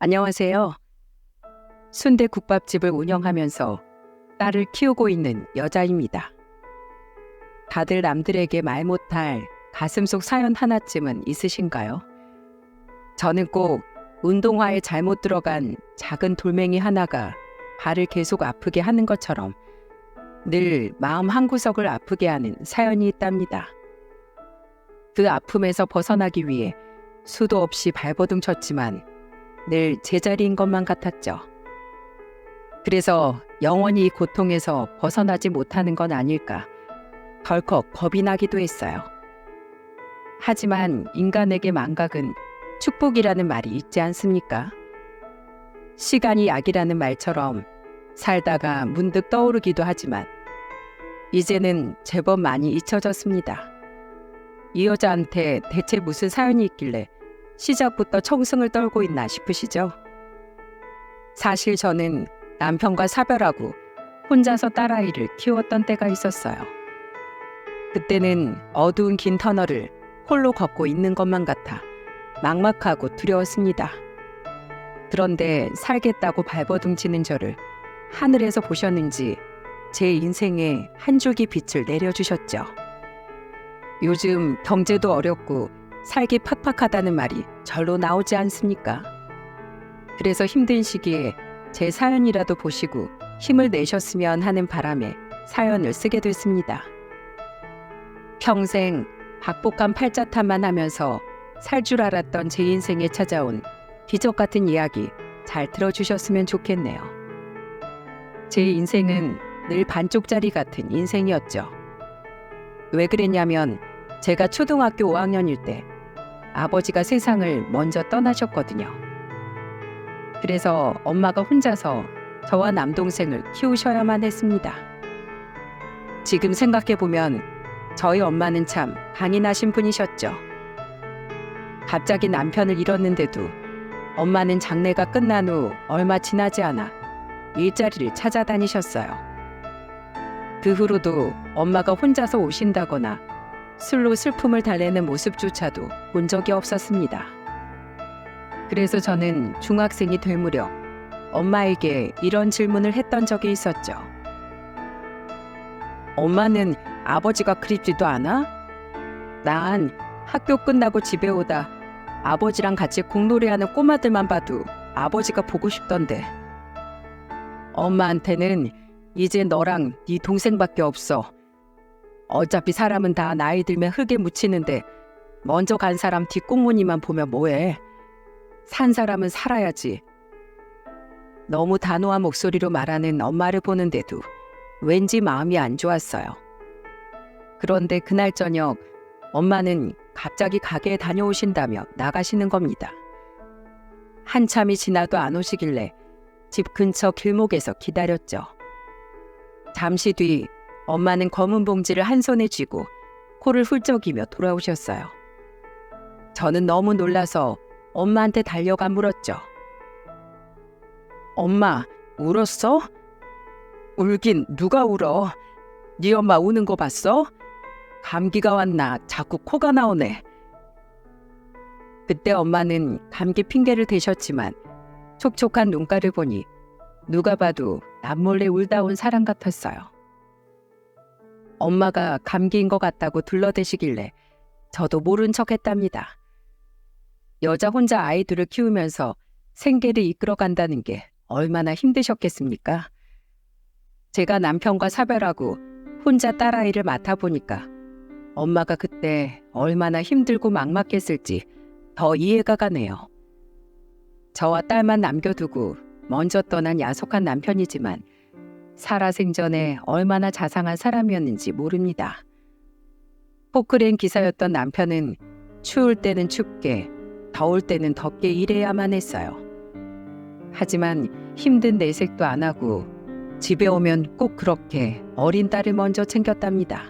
안녕하세요. 순대국밥집을 운영하면서 딸을 키우고 있는 여자입니다. 다들 남들에게 말 못할 가슴속 사연 하나쯤은 있으신가요? 저는 꼭 운동화에 잘못 들어간 작은 돌멩이 하나가 발을 계속 아프게 하는 것처럼 늘 마음 한구석을 아프게 하는 사연이 있답니다. 그 아픔에서 벗어나기 위해 수도 없이 발버둥 쳤지만 늘 제자리인 것만 같았죠. 그래서 영원히 이 고통에서 벗어나지 못하는 건 아닐까 덜컥 겁이 나기도 했어요. 하지만 인간에게 망각은 축복이라는 말이 있지 않습니까? 시간이 약이라는 말처럼 살다가 문득 떠오르기도 하지만 이제는 제법 많이 잊혀졌습니다. 이 여자한테 대체 무슨 사연이 있길래 시작부터 청승을 떨고 있나 싶으시죠? 사실 저는 남편과 사별하고 혼자서 딸아이를 키웠던 때가 있었어요. 그때는 어두운 긴 터널을 홀로 걷고 있는 것만 같아 막막하고 두려웠습니다. 그런데 살겠다고 발버둥 치는 저를 하늘에서 보셨는지 제 인생에 한 줄기 빛을 내려주셨죠. 요즘 경제도 어렵고 살기 팍팍하다는 말이 절로 나오지 않습니까? 그래서 힘든 시기에 제 사연이라도 보시고 힘을 내셨으면 하는 바람에 사연을 쓰게 됐습니다. 평생 박복한 팔자탄만 하면서 살 줄 알았던 제 인생에 찾아온 기적 같은 이야기 잘 들어주셨으면 좋겠네요. 제 인생은 늘 반쪽짜리 같은 인생이었죠. 왜 그랬냐면 제가 초등학교 5학년일 때 아버지가 세상을 먼저 떠나셨거든요. 그래서 엄마가 혼자서 저와 남동생을 키우셔야만 했습니다. 지금 생각해보면 저희 엄마는 참 강인하신 분이셨죠. 갑자기 남편을 잃었는데도 엄마는 장례가 끝난 후 얼마 지나지 않아 일자리를 찾아다니셨어요. 그 후로도 엄마가 혼자서 오신다거나 술로 슬픔을 달래는 모습조차도 본 적이 없었습니다. 그래서 저는 중학생이 될 무렵 엄마에게 이런 질문을 했던 적이 있었죠. 엄마는 아버지가 그립지도 않아? 난 학교 끝나고 집에 오다 아버지랑 같이 공놀이하는 꼬마들만 봐도 아버지가 보고 싶던데. 엄마한테는 이제 너랑 네 동생밖에 없어. 어차피 사람은 다 나이 들면 흙에 묻히는데 먼저 간 사람 뒷공무니만 보면 뭐해. 산 사람은 살아야지. 너무 단호한 목소리로 말하는 엄마를 보는데도 왠지 마음이 안 좋았어요. 그런데 그날 저녁 엄마는 갑자기 가게에 다녀오신다며 나가시는 겁니다. 한참이 지나도 안 오시길래 집 근처 길목에서 기다렸죠. 잠시 뒤 엄마는 검은 봉지를 한 손에 쥐고 코를 훌쩍이며 돌아오셨어요. 저는 너무 놀라서 엄마한테 달려가 물었죠. 엄마, 울었어? 울긴 누가 울어? 네 엄마 우는 거 봤어? 감기가 왔나 자꾸 코가 나오네. 그때 엄마는 감기 핑계를 대셨지만 촉촉한 눈가를 보니 누가 봐도 남몰래 울다 온 사람 같았어요. 엄마가 감기인 것 같다고 둘러대시길래 저도 모른 척 했답니다. 여자 혼자 아이들을 키우면서 생계를 이끌어간다는 게 얼마나 힘드셨겠습니까? 제가 남편과 사별하고 혼자 딸아이를 맡아보니까 엄마가 그때 얼마나 힘들고 막막했을지 더 이해가 가네요. 저와 딸만 남겨두고 먼저 떠난 야속한 남편이지만 살아생전에 얼마나 자상한 사람이었는지 모릅니다. 포크레인 기사였던 남편은 추울 때는 춥게, 더울 때는 덥게 일해야만 했어요. 하지만 힘든 내색도 안 하고 집에 오면 꼭 그렇게 어린 딸을 먼저 챙겼답니다.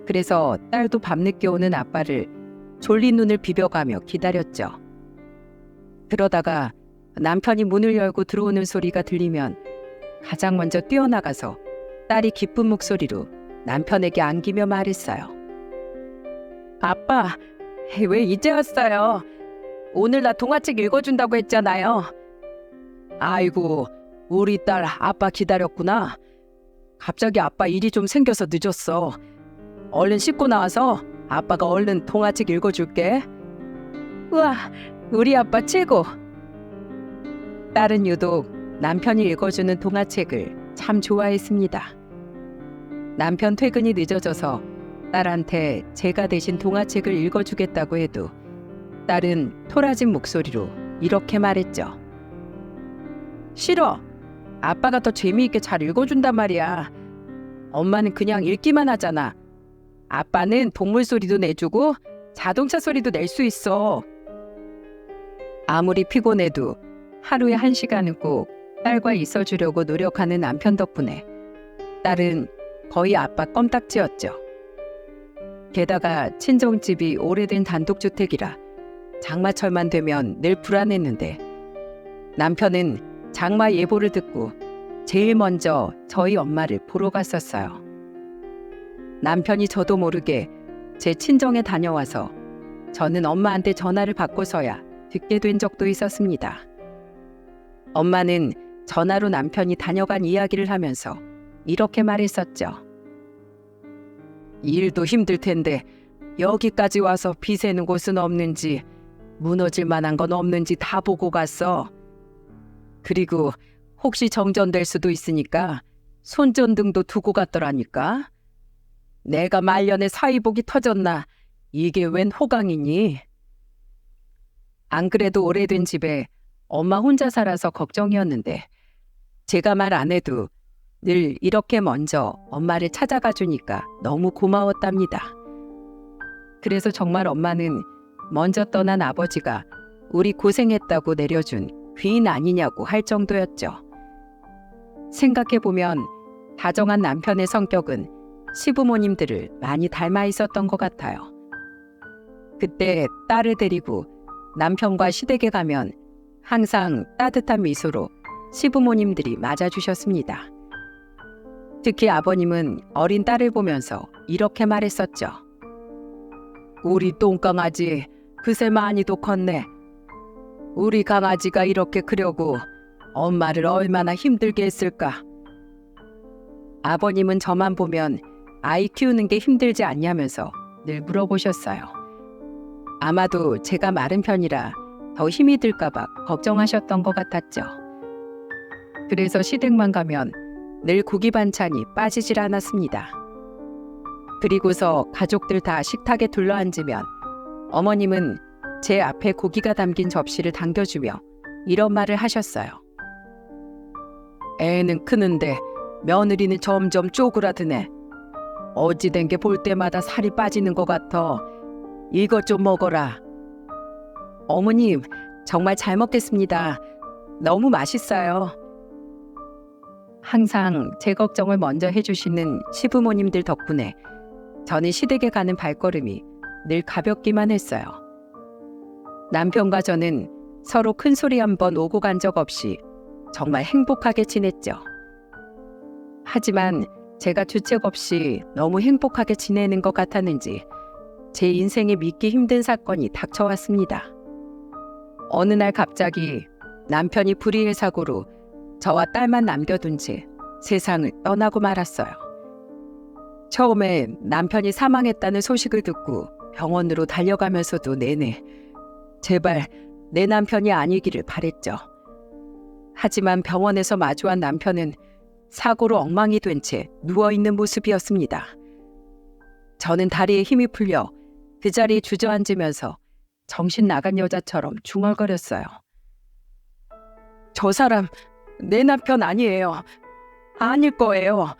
그래서 딸도 밤늦게 오는 아빠를 졸린 눈을 비벼가며 기다렸죠. 그러다가 남편이 문을 열고 들어오는 소리가 들리면 가장 먼저 뛰어나가서 딸이 기쁜 목소리로 남편에게 안기며 말했어요. 아빠, 왜 이제 왔어요? 오늘 나 동화책 읽어준다고 했잖아요. 아이고, 우리 딸 아빠 기다렸구나. 갑자기 아빠 일이 좀 생겨서 늦었어. 얼른 씻고 나와서 아빠가 얼른 동화책 읽어줄게. 우와, 우리 아빠 최고. 딸은 유독 남편이 읽어주는 동화책을 참 좋아했습니다. 남편 퇴근이 늦어져서 딸한테 제가 대신 동화책을 읽어주겠다고 해도 딸은 토라진 목소리로 이렇게 말했죠. 싫어. 아빠가 더 재미있게 잘 읽어준단 말이야. 엄마는 그냥 읽기만 하잖아. 아빠는 동물 소리도 내주고 자동차 소리도 낼 수 있어. 아무리 피곤해도 하루에 1시간은 꼭 딸과 있어주려고 노력하는 남편 덕분에 딸은 거의 아빠 껌딱지였죠. 게다가 친정집이 오래된 단독주택이라 장마철만 되면 늘 불안했는데 남편은 장마 예보를 듣고 제일 먼저 저희 엄마를 보러 갔었어요. 남편이 저도 모르게 제 친정에 다녀와서 저는 엄마한테 전화를 받고서야 듣게 된 적도 있었습니다. 엄마는 전화로 남편이 다녀간 이야기를 하면서 이렇게 말했었죠. 일도 힘들 텐데 여기까지 와서 비 새는 곳은 없는지 무너질 만한 건 없는지 다 보고 갔어. 그리고 혹시 정전될 수도 있으니까 손전등도 두고 갔더라니까. 내가 말년에 사위복이 터졌나 이게 웬 호강이니? 안 그래도 오래된 집에 엄마 혼자 살아서 걱정이었는데 제가 말 안 해도 늘 이렇게 먼저 엄마를 찾아가 주니까 너무 고마웠답니다. 그래서 정말 엄마는 먼저 떠난 아버지가 우리 고생했다고 내려준 귀인 아니냐고 할 정도였죠. 생각해보면 다정한 남편의 성격은 시부모님들을 많이 닮아 있었던 것 같아요. 그때 딸을 데리고 남편과 시댁에 가면 항상 따뜻한 미소로 시부모님들이 맞아주셨습니다. 특히 아버님은 어린 딸을 보면서 이렇게 말했었죠. 우리 똥강아지 그새 많이도 컸네. 우리 강아지가 이렇게 크려고 엄마를 얼마나 힘들게 했을까. 아버님은 저만 보면 아이 키우는 게 힘들지 않냐면서 늘 물어보셨어요. 아마도 제가 마른 편이라 더 힘이 들까 봐 걱정하셨던 것 같았죠. 그래서 시댁만 가면 늘 고기 반찬이 빠지질 않았습니다. 그리고서 가족들 다 식탁에 둘러앉으면 어머님은 제 앞에 고기가 담긴 접시를 당겨주며 이런 말을 하셨어요. 애는 크는데 며느리는 점점 쪼그라드네. 어찌된 게 볼 때마다 살이 빠지는 것 같아. 이것 좀 먹어라. 어머님, 정말 잘 먹겠습니다. 너무 맛있어요. 항상 제 걱정을 먼저 해주시는 시부모님들 덕분에 저는 시댁에 가는 발걸음이 늘 가볍기만 했어요. 남편과 저는 서로 큰 소리 한번 오고 간 적 없이 정말 행복하게 지냈죠. 하지만 제가 주책 없이 너무 행복하게 지내는 것 같았는지 제 인생에 믿기 힘든 사건이 닥쳐왔습니다. 어느 날 갑자기 남편이 불의의 사고로 저와 딸만 남겨둔 채 세상을 떠나고 말았어요. 처음에 남편이 사망했다는 소식을 듣고 병원으로 달려가면서도 내내 제발 내 남편이 아니기를 바랬죠. 하지만 병원에서 마주한 남편은 사고로 엉망이 된 채 누워있는 모습이었습니다. 저는 다리에 힘이 풀려 그 자리에 주저앉으면서 정신 나간 여자처럼 중얼거렸어요. 저 사람 내 남편 아니에요. 아닐 거예요.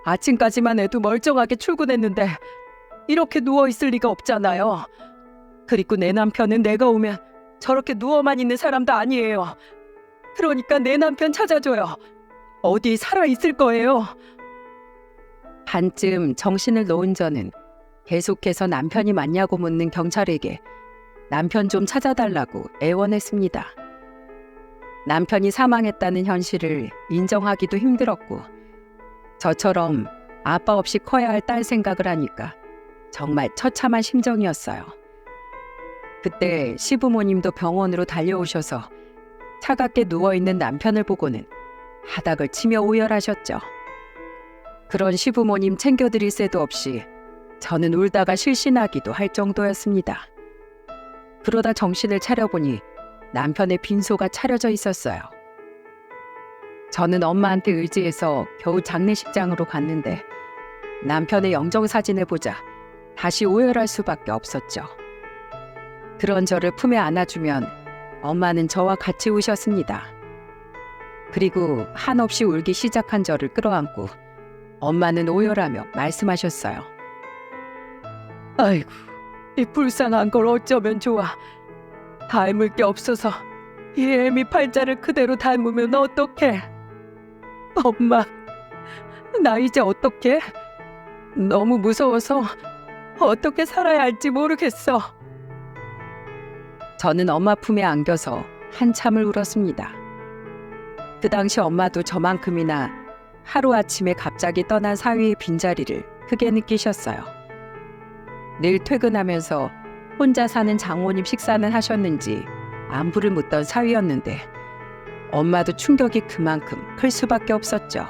아침까지만 해도 멀쩡하게 출근했는데 이렇게 누워있을 리가 없잖아요. 그리고 내 남편은 내가 오면 저렇게 누워만 있는 사람도 아니에요. 그러니까 내 남편 찾아줘요. 어디 살아있을 거예요. 반쯤 정신을 놓은 저는 계속해서 남편이 맞냐고 묻는 경찰에게 남편 좀 찾아달라고 애원했습니다. 남편이 사망했다는 현실을 인정하기도 힘들었고 저처럼 아빠 없이 커야 할 딸 생각을 하니까 정말 처참한 심정이었어요. 그때 시부모님도 병원으로 달려오셔서 차갑게 누워있는 남편을 보고는 바닥을 치며 오열하셨죠. 그런 시부모님 챙겨드릴 새도 없이 저는 울다가 실신하기도 할 정도였습니다. 그러다 정신을 차려보니 남편의 빈소가 차려져 있었어요. 저는 엄마한테 의지해서 겨우 장례식장으로 갔는데 남편의 영정사진을 보자 다시 오열할 수밖에 없었죠. 그런 저를 품에 안아주면 엄마는 저와 같이 우셨습니다. 그리고 한없이 울기 시작한 저를 끌어안고 엄마는 오열하며 말씀하셨어요. 아이고, 이 불쌍한 걸 어쩌면 좋아. 닮을 게 없어서 이 애미 팔자를 그대로 닮으면 어떡해. 엄마, 나 이제 어떡해? 너무 무서워서 어떻게 살아야 할지 모르겠어. 저는 엄마 품에 안겨서 한참을 울었습니다. 그 당시 엄마도 저만큼이나 하루아침에 갑자기 떠난 사위의 빈자리를 크게 느끼셨어요. 늘 퇴근하면서 혼자 사는 장모님 식사는 하셨는지 안부를 묻던 사위였는데 엄마도 충격이 그만큼 클 수밖에 없었죠.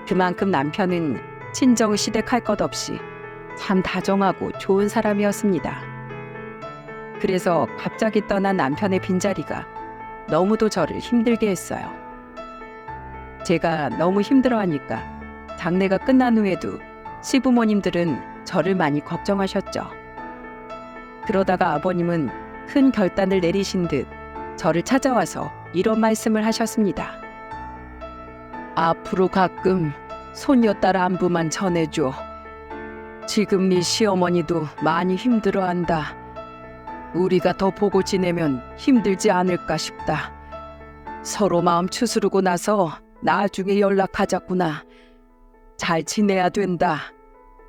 그만큼 남편은 친정 시댁할 것 없이 참 다정하고 좋은 사람이었습니다. 그래서 갑자기 떠난 남편의 빈자리가 너무도 저를 힘들게 했어요. 제가 너무 힘들어하니까 장례가 끝난 후에도 시부모님들은 저를 많이 걱정하셨죠. 그러다가 아버님은 큰 결단을 내리신 듯 저를 찾아와서 이런 말씀을 하셨습니다. 앞으로 가끔 손녀딸 안부만 전해줘. 지금 네 시어머니도 많이 힘들어한다. 우리가 더 보고 지내면 힘들지 않을까 싶다. 서로 마음 추스르고 나서 나중에 연락하자꾸나. 잘 지내야 된다.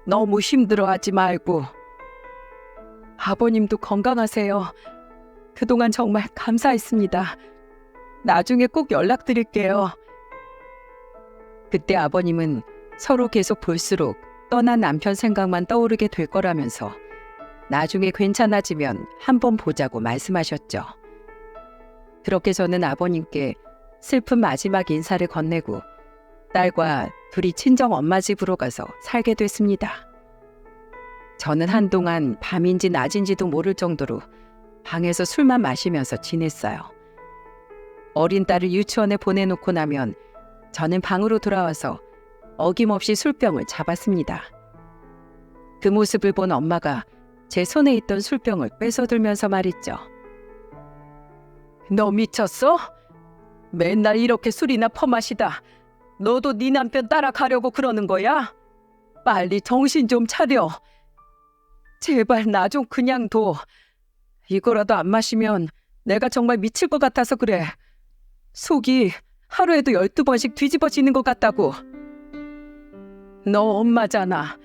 너무 힘들어하지 말고. 아버님도 건강하세요. 그동안 정말 감사했습니다. 나중에 꼭 연락드릴게요. 그때 아버님은 서로 계속 볼수록 떠난 남편 생각만 떠오르게 될 거라면서 나중에 괜찮아지면 한번 보자고 말씀하셨죠. 그렇게 저는 아버님께 슬픈 마지막 인사를 건네고 딸과 둘이 친정 엄마 집으로 가서 살게 됐습니다. 저는 한동안 밤인지 낮인지도 모를 정도로 방에서 술만 마시면서 지냈어요. 어린 딸을 유치원에 보내놓고 나면 저는 방으로 돌아와서 어김없이 술병을 잡았습니다. 그 모습을 본 엄마가 제 손에 있던 술병을 뺏어들면서 말했죠. 너 미쳤어? 맨날 이렇게 술이나 퍼마시다. 너도 네 남편 따라가려고 그러는 거야? 빨리 정신 좀 차려. 제발 나 좀 그냥 둬. 이거라도 안 마시면 내가 정말 미칠 것 같아서 그래. 속이 하루에도 12번씩 뒤집어지는 것 같다고. 너 엄마잖아.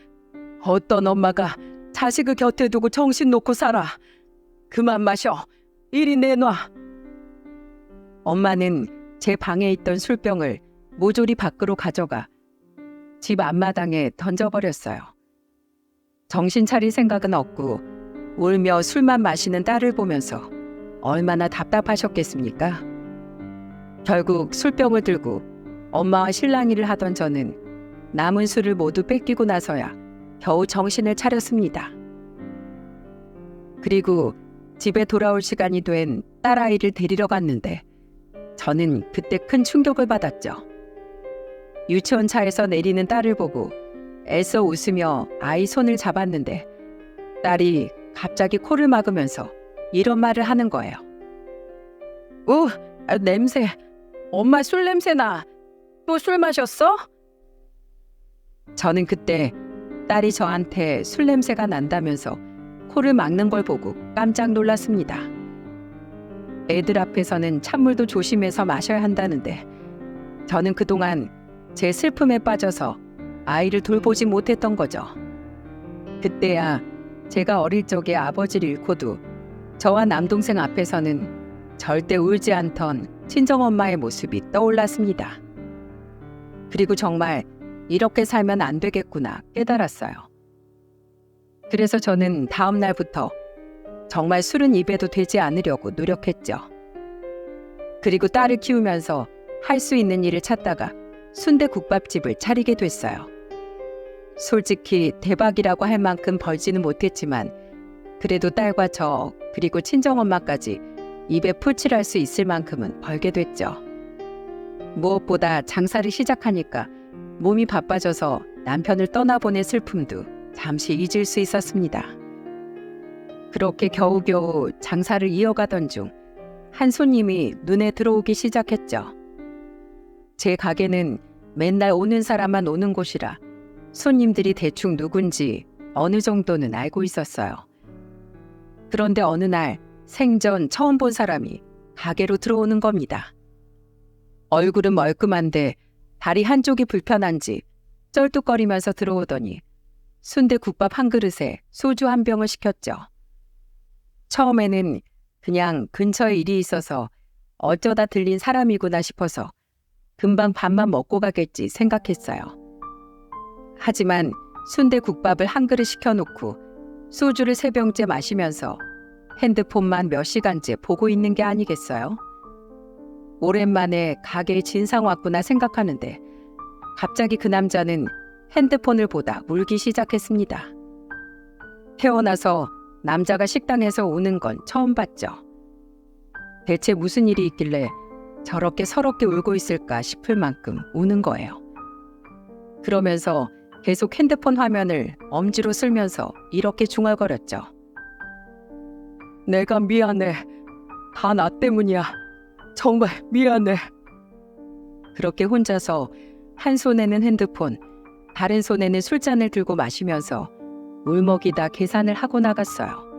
어떤 엄마가 자식을 곁에 두고 정신 놓고 살아. 그만 마셔. 이리 내놔. 엄마는 제 방에 있던 술병을 모조리 밖으로 가져가 집 앞마당에 던져버렸어요. 정신 차릴 생각은 없고 울며 술만 마시는 딸을 보면서 얼마나 답답하셨겠습니까? 결국 술병을 들고 엄마와 실랑이를 하던 저는 남은 술을 모두 뺏기고 나서야 겨우 정신을 차렸습니다. 그리고 집에 돌아올 시간이 된 딸아이를 데리러 갔는데 저는 그때 큰 충격을 받았죠. 유치원 차에서 내리는 딸을 보고 애써 웃으며 아이 손을 잡았는데 딸이 갑자기 코를 막으면서 이런 말을 하는 거예요. 냄새. 엄마 술 냄새나. 또 술 마셨어? 저는 그때 딸이 저한테 술 냄새가 난다면서 코를 막는 걸 보고 깜짝 놀랐습니다. 애들 앞에서는 찬물도 조심해서 마셔야 한다는데 저는 그동안 제 슬픔에 빠져서 아이를 돌보지 못했던 거죠. 그때야 제가 어릴 적에 아버지를 잃고도 저와 남동생 앞에서는 절대 울지 않던 친정엄마의 모습이 떠올랐습니다. 그리고 정말 이렇게 살면 안 되겠구나 깨달았어요. 그래서 저는 다음 날부터 정말 술은 입에도 대지 않으려고 노력했죠. 그리고 딸을 키우면서 할 수 있는 일을 찾다가 순대국밥집을 차리게 됐어요. 솔직히 대박이라고 할 만큼 벌지는 못했지만 그래도 딸과 저 그리고 친정엄마까지 입에 풀칠할 수 있을 만큼은 벌게 됐죠. 무엇보다 장사를 시작하니까 몸이 바빠져서 남편을 떠나보낸 슬픔도 잠시 잊을 수 있었습니다. 그렇게 겨우겨우 장사를 이어가던 중 한 손님이 눈에 들어오기 시작했죠. 제 가게는 맨날 오는 사람만 오는 곳이라 손님들이 대충 누군지 어느 정도는 알고 있었어요. 그런데 어느 날 생전 처음 본 사람이 가게로 들어오는 겁니다. 얼굴은 멀끔한데 다리 한쪽이 불편한지 쩔뚝거리면서 들어오더니 순대국밥 한 그릇에 소주 한 병을 시켰죠. 처음에는 그냥 근처에 일이 있어서 어쩌다 들린 사람이구나 싶어서 금방 밥만 먹고 가겠지 생각했어요. 하지만 순대국밥을 한 그릇 시켜놓고 소주를 3병째 마시면서 핸드폰만 몇 시간째 보고 있는 게 아니겠어요? 오랜만에 가게에 진상 왔구나 생각하는데 갑자기 그 남자는 핸드폰을 보다 울기 시작했습니다. 태어나서 남자가 식당에서 우는 건 처음 봤죠. 대체 무슨 일이 있길래 저렇게 서럽게 울고 있을까 싶을 만큼 우는 거예요. 그러면서 계속 핸드폰 화면을 엄지로 쓸면서 이렇게 중얼거렸죠. 내가 미안해. 다 나 때문이야. 정말 미안해. 그렇게 혼자서 한 손에는 핸드폰, 다른 손에는 술잔을 들고 마시면서 울먹이다 계산을 하고 나갔어요.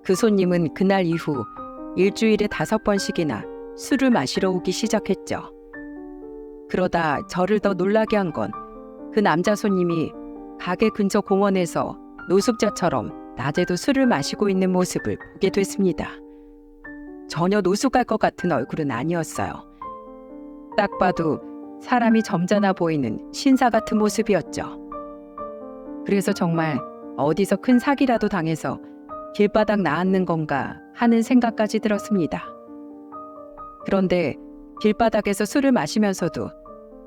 그 손님은 그날 이후 일주일에 5번씩이나 술을 마시러 오기 시작했죠. 그러다 저를 더 놀라게 한 건 그 남자 손님이 가게 근처 공원에서 노숙자처럼 낮에도 술을 마시고 있는 모습을 보게 됐습니다. 전혀 노숙할 것 같은 얼굴은 아니었어요. 딱 봐도 사람이 점잖아 보이는 신사 같은 모습이었죠. 그래서 정말 어디서 큰 사기라도 당해서 길바닥 나앉는 건가 하는 생각까지 들었습니다. 그런데 길바닥에서 술을 마시면서도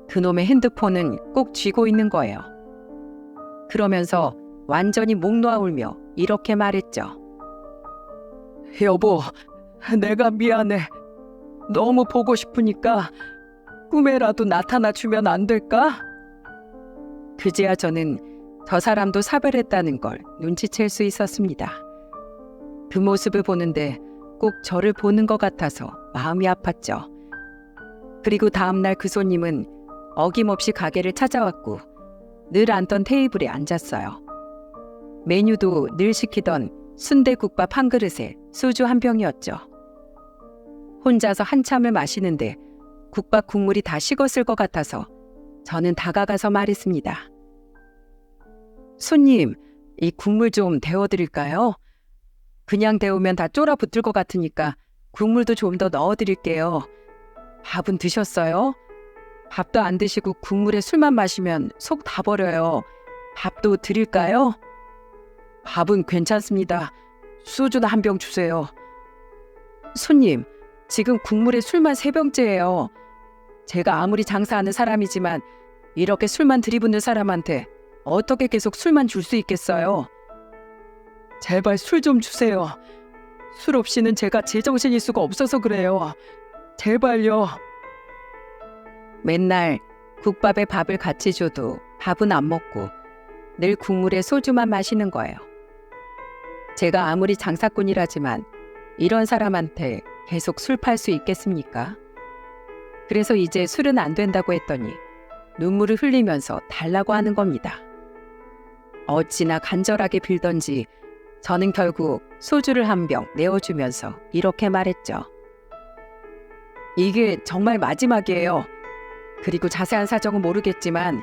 그놈의 핸드폰은 꼭 쥐고 있는 거예요. 그러면서 완전히 목 놓아 울며 이렇게 말했죠. 여보, 내가 미안해. 너무 보고 싶으니까 꿈에라도 나타나 주면 안 될까? 그제야 저는 저 사람도 사별했다는 걸 눈치챌 수 있었습니다. 그 모습을 보는데 꼭 저를 보는 것 같아서 마음이 아팠죠. 그리고 다음날 그 손님은 어김없이 가게를 찾아왔고 늘 앉던 테이블에 앉았어요. 메뉴도 늘 시키던 순대국밥 한 그릇에 소주 한 병이었죠. 혼자서 한참을 마시는데 국밥 국물이 다 식었을 것 같아서 저는 다가가서 말했습니다. 손님, 이 국물 좀 데워드릴까요? 그냥 데우면 다 쫄아붙을 것 같으니까 국물도 좀 더 넣어드릴게요. 밥은 드셨어요? 밥도 안 드시고 국물에 술만 마시면 속 다 버려요. 밥도 드릴까요? 밥은 괜찮습니다. 소주나 한 병 주세요. 손님, 지금 국물에 술만 3병째예요. 제가 아무리 장사하는 사람이지만 이렇게 술만 들이붓는 사람한테 어떻게 계속 술만 줄 수 있겠어요? 제발 술 좀 주세요. 술 없이는 제가 제정신일 수가 없어서 그래요. 제발요. 맨날 국밥에 밥을 같이 줘도 밥은 안 먹고 늘 국물에 소주만 마시는 거예요. 제가 아무리 장사꾼이라지만 이런 사람한테 계속 술 팔 수 있겠습니까? 그래서 이제 술은 안 된다고 했더니 눈물을 흘리면서 달라고 하는 겁니다. 어찌나 간절하게 빌던지 저는 결국 소주를 한 병 내어주면서 이렇게 말했죠. 이게 정말 마지막이에요. 그리고 자세한 사정은 모르겠지만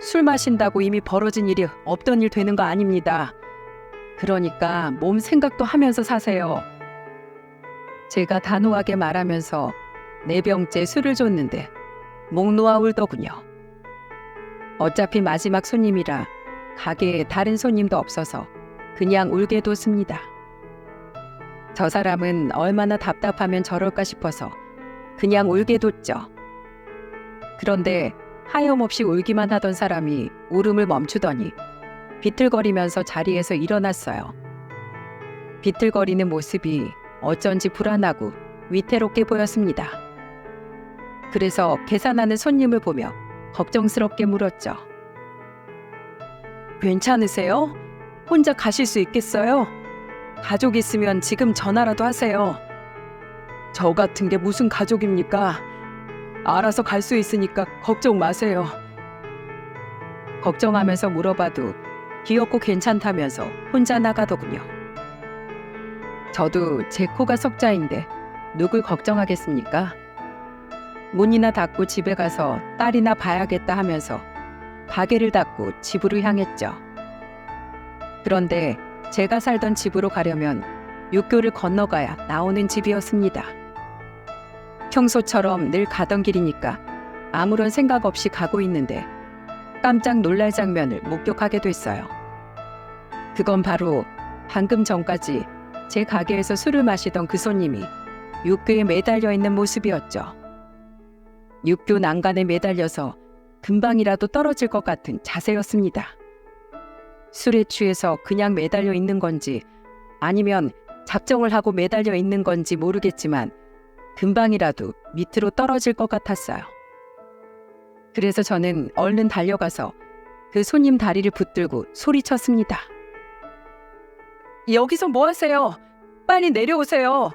술 마신다고 이미 벌어진 일이 없던 일 되는 거 아닙니다. 그러니까 몸 생각도 하면서 사세요. 제가 단호하게 말하면서 4병째 술을 줬는데 목 놓아 울더군요. 어차피 마지막 손님이라 가게에 다른 손님도 없어서 그냥 울게 뒀습니다. 저 사람은 얼마나 답답하면 저럴까 싶어서 그냥 울게 뒀죠. 그런데 하염없이 울기만 하던 사람이 울음을 멈추더니 비틀거리면서 자리에서 일어났어요. 비틀거리는 모습이 어쩐지 불안하고 위태롭게 보였습니다. 그래서 계산하는 손님을 보며 걱정스럽게 물었죠. 괜찮으세요? 혼자 가실 수 있겠어요? 가족 있으면 지금 전화라도 하세요. 저 같은 게 무슨 가족입니까? 알아서 갈 수 있으니까 걱정 마세요. 걱정하면서 물어봐도 귀엽고 괜찮다면서 혼자 나가더군요. 저도 제 코가 석자인데 누굴 걱정하겠습니까? 문이나 닫고 집에 가서 딸이나 봐야겠다 하면서 가게를 닫고 집으로 향했죠. 그런데 제가 살던 집으로 가려면 육교를 건너가야 나오는 집이었습니다. 평소처럼 늘 가던 길이니까 아무런 생각 없이 가고 있는데 깜짝 놀랄 장면을 목격하게 됐어요. 그건 바로 방금 전까지 제 가게에서 술을 마시던 그 손님이 육교에 매달려 있는 모습이었죠. 육교 난간에 매달려서 금방이라도 떨어질 것 같은 자세였습니다. 술에 취해서 그냥 매달려 있는 건지 아니면 작정을 하고 매달려 있는 건지 모르겠지만 금방이라도 밑으로 떨어질 것 같았어요. 그래서 저는 얼른 달려가서 그 손님 다리를 붙들고 소리쳤습니다. 여기서 뭐 하세요? 빨리 내려오세요.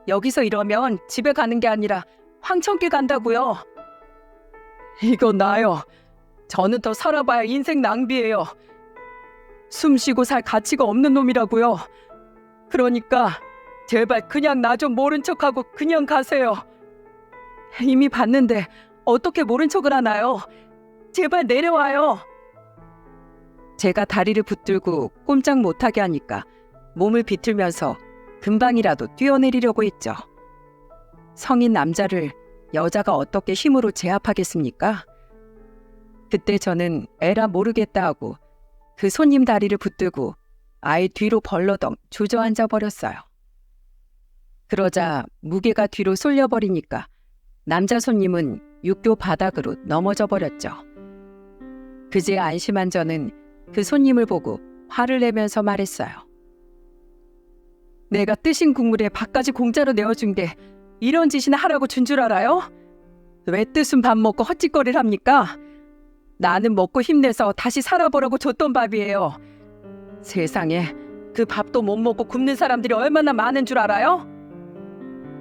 여기서 이러면 집에 가는 게 아니라 황천길 간다고요. 이거 나요. 저는 더 살아봐야 인생 낭비예요. 숨 쉬고 살 가치가 없는 놈이라고요. 그러니까 제발 그냥 나 좀 모른 척하고 그냥 가세요. 이미 봤는데 어떻게 모른 척을 하나요? 제발 내려와요. 제가 다리를 붙들고 꼼짝 못하게 하니까 몸을 비틀면서 금방이라도 뛰어내리려고 했죠. 성인 남자를 여자가 어떻게 힘으로 제압하겠습니까? 그때 저는 에라 모르겠다 하고 그 손님 다리를 붙들고 아예 뒤로 벌러덩 주저앉아 버렸어요. 그러자 무게가 뒤로 쏠려버리니까 남자 손님은 육교 바닥으로 넘어져 버렸죠. 그제 안심한 저는 그 손님을 보고 화를 내면서 말했어요. 내가 뜨신 국물에 밥까지 공짜로 내어준 게 이런 짓이나 하라고 준 줄 알아요? 왜 뜨순 밥 먹고 헛짓거리를 합니까? 나는 먹고 힘내서 다시 살아보라고 줬던 밥이에요. 세상에 그 밥도 못 먹고 굶는 사람들이 얼마나 많은 줄 알아요?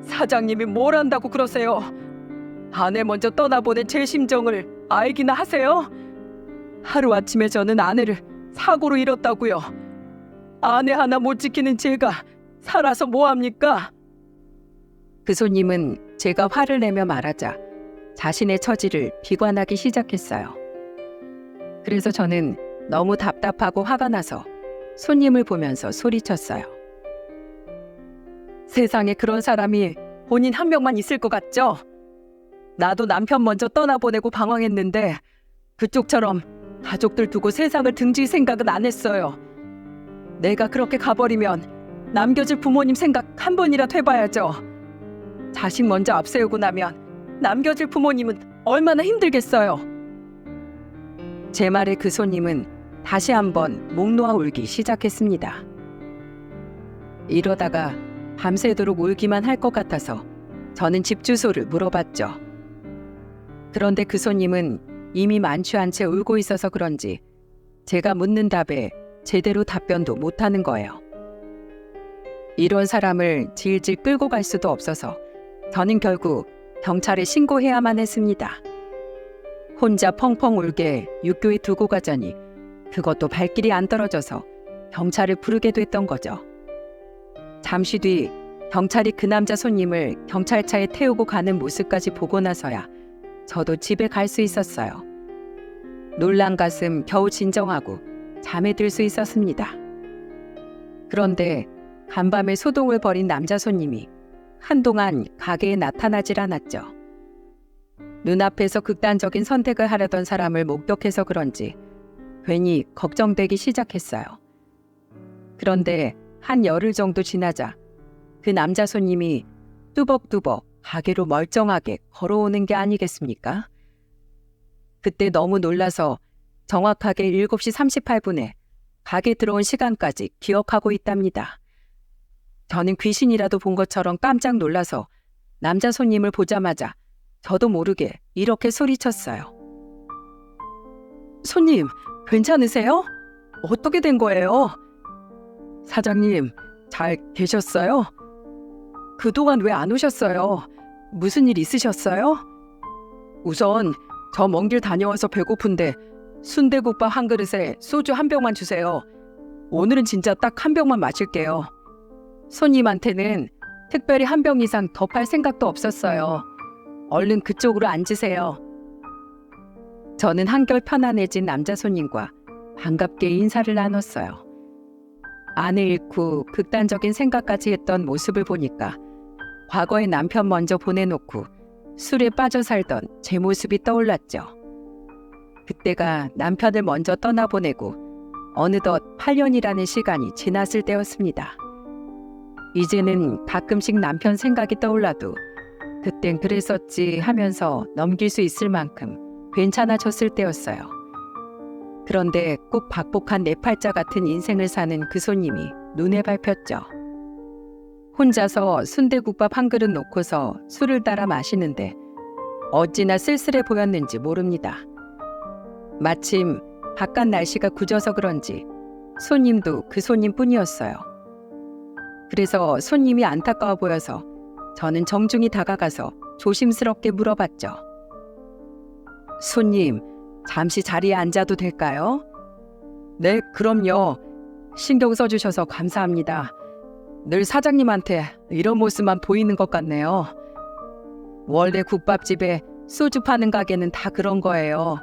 사장님이 뭘 안다고 그러세요? 아내 먼저 떠나보낸 제 심정을 알기나 하세요? 하루아침에 저는 아내를 사고로 잃었다고요. 아내 하나 못 지키는 제가 살아서 뭐합니까? 그 손님은 제가 화를 내며 말하자 자신의 처지를 비관하기 시작했어요. 그래서 저는 너무 답답하고 화가 나서 손님을 보면서 소리쳤어요. 세상에 그런 사람이 본인 한 명만 있을 것 같죠? 나도 남편 먼저 떠나보내고 방황했는데 그쪽처럼 가족들 두고 세상을 등질 생각은 안 했어요. 내가 그렇게 가버리면 남겨질 부모님 생각 한 번이라도 해봐야죠. 자식 먼저 앞세우고 나면 남겨질 부모님은 얼마나 힘들겠어요. 제 말에 그 손님은 다시 한번 목 놓아 울기 시작했습니다. 이러다가 밤새도록 울기만 할 것 같아서 저는 집 주소를 물어봤죠. 그런데 그 손님은 이미 만취한 채 울고 있어서 그런지 제가 묻는 답에 제대로 답변도 못하는 거예요. 이런 사람을 질질 끌고 갈 수도 없어서 저는 결국 경찰에 신고해야만 했습니다. 혼자 펑펑 울게 육교에 두고 가자니 그것도 발길이 안 떨어져서 경찰을 부르게 됐던 거죠. 잠시 뒤 경찰이 그 남자 손님을 경찰차에 태우고 가는 모습까지 보고 나서야 저도 집에 갈 수 있었어요. 놀란 가슴 겨우 진정하고 잠에 들 수 있었습니다. 그런데 간밤에 소동을 벌인 남자 손님이 한동안 가게에 나타나질 않았죠. 눈앞에서 극단적인 선택을 하려던 사람을 목격해서 그런지 괜히 걱정되기 시작했어요. 그런데 한 열흘 정도 지나자 그 남자 손님이 뚜벅뚜벅 가게로 멀쩡하게 걸어오는 게 아니겠습니까? 그때 너무 놀라서 정확하게 7시 38분에 가게 들어온 시간까지 기억하고 있답니다. 저는 귀신이라도 본 것처럼 깜짝 놀라서 남자 손님을 보자마자 저도 모르게 이렇게 소리쳤어요. 손님, 괜찮으세요? 어떻게 된 거예요? 사장님, 잘 계셨어요? 그동안 왜 안 오셨어요? 무슨 일 있으셨어요? 우선 저 먼 길 다녀와서 배고픈데 순대국밥 한 그릇에 소주 한 병만 주세요. 오늘은 진짜 딱 한 병만 마실게요. 손님한테는 특별히 한 병 이상 더 팔 생각도 없었어요. 얼른 그쪽으로 앉으세요. 저는 한결 편안해진 남자 손님과 반갑게 인사를 나눴어요. 아내 잃고 극단적인 생각까지 했던 모습을 보니까 과거에 남편 먼저 보내놓고 술에 빠져 살던 제 모습이 떠올랐죠. 그때가 남편을 먼저 떠나보내고 어느덧 8년이라는 시간이 지났을 때였습니다. 이제는 가끔씩 남편 생각이 떠올라도 그땐 그랬었지 하면서 넘길 수 있을 만큼 괜찮아졌을 때였어요. 그런데 꼭 박복한 네 팔자 같은 인생을 사는 그 손님이 눈에 밟혔죠. 혼자서 순대국밥 한 그릇 놓고서 술을 따라 마시는데 어찌나 쓸쓸해 보였는지 모릅니다. 마침 바깥 날씨가 굳어서 그런지 손님도 그 손님뿐이었어요. 그래서 손님이 안타까워 보여서 저는 정중히 다가가서 조심스럽게 물어봤죠. 손님, 잠시 자리에 앉아도 될까요? 네, 그럼요. 신경 써주셔서 감사합니다. 늘 사장님한테 이런 모습만 보이는 것 같네요. 원래 국밥집에 소주 파는 가게는 다 그런 거예요.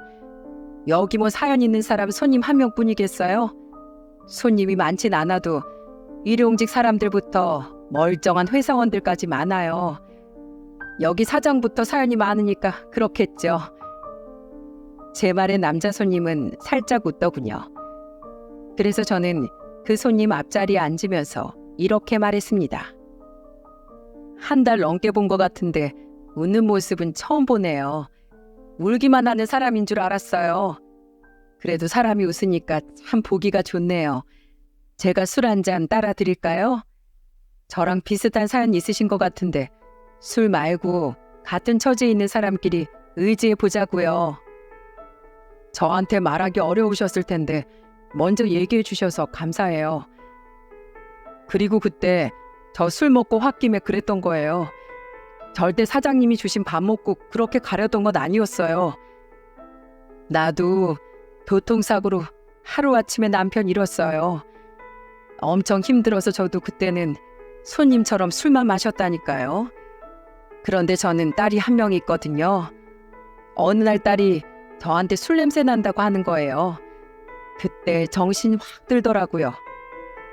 여기 뭐 사연 있는 사람 손님 한 명뿐이겠어요? 손님이 많진 않아도 일용직 사람들부터 멀쩡한 회사원들까지 많아요. 여기 사장부터 사연이 많으니까 그렇겠죠. 제 말에 남자 손님은 살짝 웃더군요. 그래서 저는 그 손님 앞자리에 앉으면서 이렇게 말했습니다. 한 달 넘게 본 것 같은데 웃는 모습은 처음 보네요. 울기만 하는 사람인 줄 알았어요. 그래도 사람이 웃으니까 참 보기가 좋네요. 제가 술 한 잔 따라 드릴까요? 저랑 비슷한 사연 있으신 것 같은데 술 말고 같은 처지에 있는 사람끼리 의지해 보자고요. 저한테 말하기 어려우셨을 텐데 먼저 얘기해 주셔서 감사해요. 그리고 그때 저 술 먹고 홧김에 그랬던 거예요. 절대 사장님이 주신 밥 먹고 그렇게 가려던 건 아니었어요. 나도 교통사고로 하루아침에 남편 잃었어요. 엄청 힘들어서 저도 그때는 손님처럼 술만 마셨다니까요. 그런데 저는 딸이 한 명 있거든요. 어느 날 딸이 저한테 술 냄새 난다고 하는 거예요. 그때 정신이 확 들더라고요.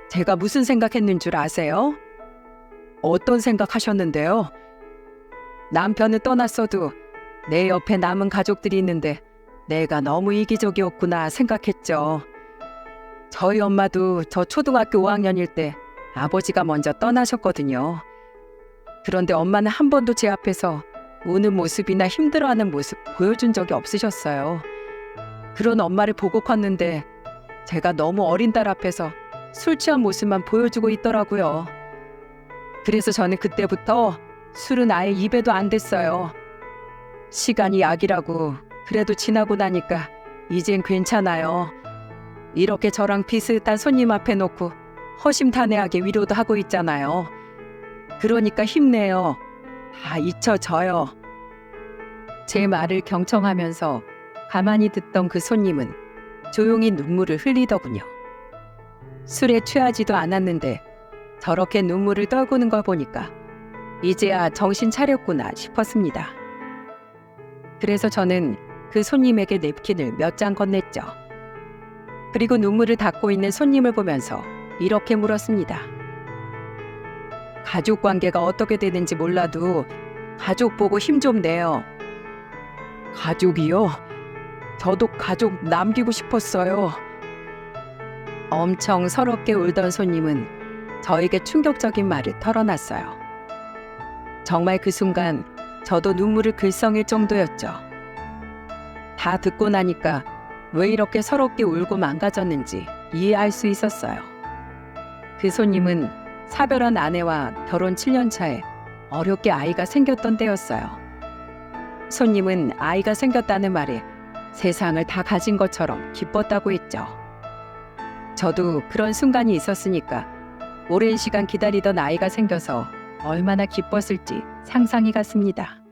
제가 무슨 생각했는 줄 아세요? 어떤 생각하셨는데요? 남편은 떠났어도 내 옆에 남은 가족들이 있는데 내가 너무 이기적이었구나 생각했죠. 저희 엄마도 저 초등학교 5학년일 때 아버지가 먼저 떠나셨거든요. 그런데 엄마는 한 번도 제 앞에서 우는 모습이나 힘들어하는 모습 보여준 적이 없으셨어요. 그런 엄마를 보고 컸는데 제가 너무 어린 딸 앞에서 술 취한 모습만 보여주고 있더라고요. 그래서 저는 그때부터 술은 아예 입에도 안 댔어요. 시간이 약이라고 그래도 지나고 나니까 이젠 괜찮아요. 이렇게 저랑 비슷한 손님 앞에 놓고 허심탄회하게 위로도 하고 있잖아요. 그러니까 힘내요. 다 잊혀져요. 제 말을 경청하면서 가만히 듣던 그 손님은 조용히 눈물을 흘리더군요. 술에 취하지도 않았는데 저렇게 눈물을 떨구는 걸 보니까 이제야 정신 차렸구나 싶었습니다. 그래서 저는 그 손님에게 냅킨을 몇 장 건넸죠. 그리고 눈물을 닦고 있는 손님을 보면서 이렇게 물었습니다. 가족 관계가 어떻게 되는지 몰라도 가족 보고 힘 좀 내요. 가족이요? 저도 가족 남기고 싶었어요. 엄청 서럽게 울던 손님은 저에게 충격적인 말을 털어놨어요. 정말 그 순간 저도 눈물을 글썽일 정도였죠. 다 듣고 나니까 왜 이렇게 서럽게 울고 망가졌는지 이해할 수 있었어요. 그 손님은 사별한 아내와 결혼 7년 차에 어렵게 아이가 생겼던 때였어요. 손님은 아이가 생겼다는 말에 세상을 다 가진 것처럼 기뻤다고 했죠. 저도 그런 순간이 있었으니까 오랜 시간 기다리던 아이가 생겨서 얼마나 기뻤을지 상상이 갔습니다.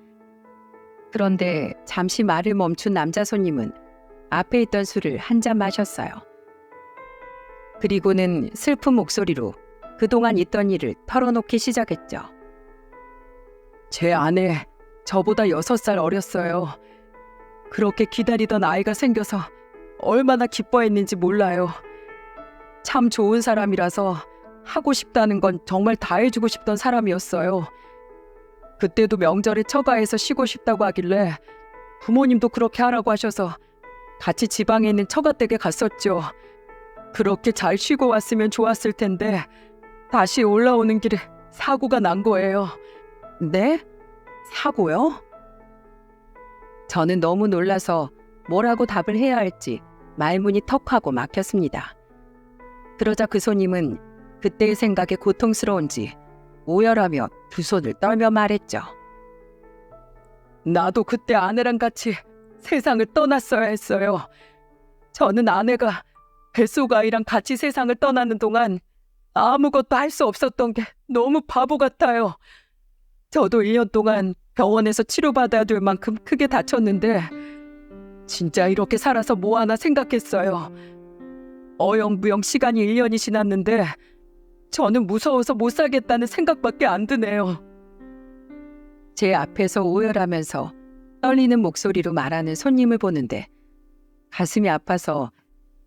그런데 잠시 말을 멈춘 남자 손님은 앞에 있던 술을 한 잔 마셨어요. 그리고는 슬픈 목소리로 그동안 있던 일을 털어놓기 시작했죠. 제 아내, 저보다 6살 어렸어요. 그렇게 기다리던 아이가 생겨서 얼마나 기뻐했는지 몰라요. 참 좋은 사람이라서 하고 싶다는 건 정말 다 해주고 싶던 사람이었어요. 그때도 명절에 처가에서 쉬고 싶다고 하길래 부모님도 그렇게 하라고 하셔서 같이 지방에 있는 처가댁에 갔었죠. 그렇게 잘 쉬고 왔으면 좋았을 텐데 다시 올라오는 길에 사고가 난 거예요. 네? 사고요? 저는 너무 놀라서 뭐라고 답을 해야 할지 말문이 턱하고 막혔습니다. 그러자 그 손님은 그때의 생각에 고통스러운지 오열하며 두 손을 떨며 말했죠. 나도 그때 아내랑 같이 세상을 떠났어야 했어요. 저는 아내가 뱃속 아이랑 같이 세상을 떠나는 동안 아무것도 할 수 없었던 게 너무 바보 같아요. 저도 1년 동안 병원에서 치료받아야 될 만큼 크게 다쳤는데 진짜 이렇게 살아서 뭐 하나 생각했어요. 어영부영 시간이 1년이 지났는데 저는 무서워서 못 살겠다는 생각밖에 안 드네요. 제 앞에서 오열하면서 떨리는 목소리로 말하는 손님을 보는데 가슴이 아파서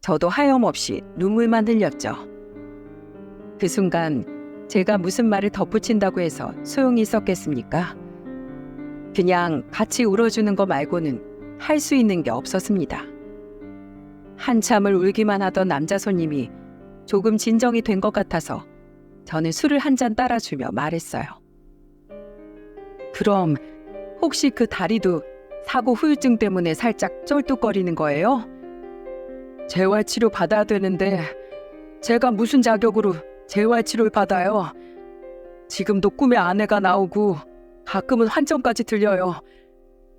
저도 하염없이 눈물만 흘렸죠. 그 순간 제가 무슨 말을 덧붙인다고 해서 소용이 있었겠습니까? 그냥 같이 울어주는 거 말고는 할 수 있는 게 없었습니다. 한참을 울기만 하던 남자 손님이 조금 진정이 된 것 같아서 저는 술을 한 잔 따라주며 말했어요. 그럼 혹시 그 다리도 사고 후유증 때문에 살짝 쩔뚝거리는 거예요? 재활치료 받아야 되는데 제가 무슨 자격으로 재활치료를 받아요? 지금도 꿈에 아내가 나오고 가끔은 환청까지 들려요.